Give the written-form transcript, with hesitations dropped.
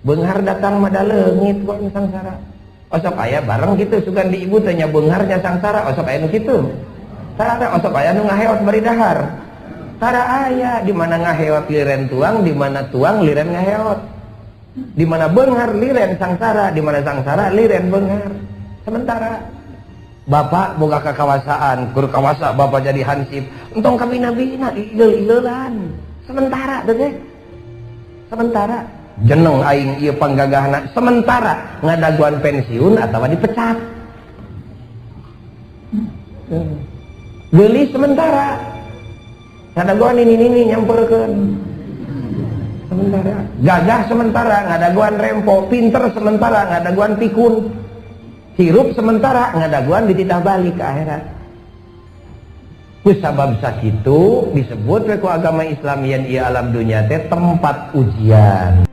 Beunghar datang mada leungit kok sangsara. Osok aya bareng gitu sugan di ibu tanya beungharnya sangsara, osok aya nu kitu. Tara osok aya nu ngaheot bari dahar. Tara aya di mana ngaheot liren tuang, di mana tuang liren ngaheot. Di mana beunghar liren sangsara, di mana sangsara liren beunghar. Sementara Bapak boga kakawasaan, kur kawasa Bapak jadi hansip. Entong kami nabina ileul-ileulan. Sementara teh. Sementara jeneng aing ieu panggagahna sementara ngadaguan pensiun atawa dipecat. Geuli sementara. Ngadaguan ini nyamperkeun. Sementara. Gagah sementara ngadaguan rempo, pinter sementara ngadaguan pikun. Hirup sementara ngadaguan dititah balik ke akhirat. Kusabab sakitu disebut ku agama Islam yen ieu alam dunya teh tempat ujian.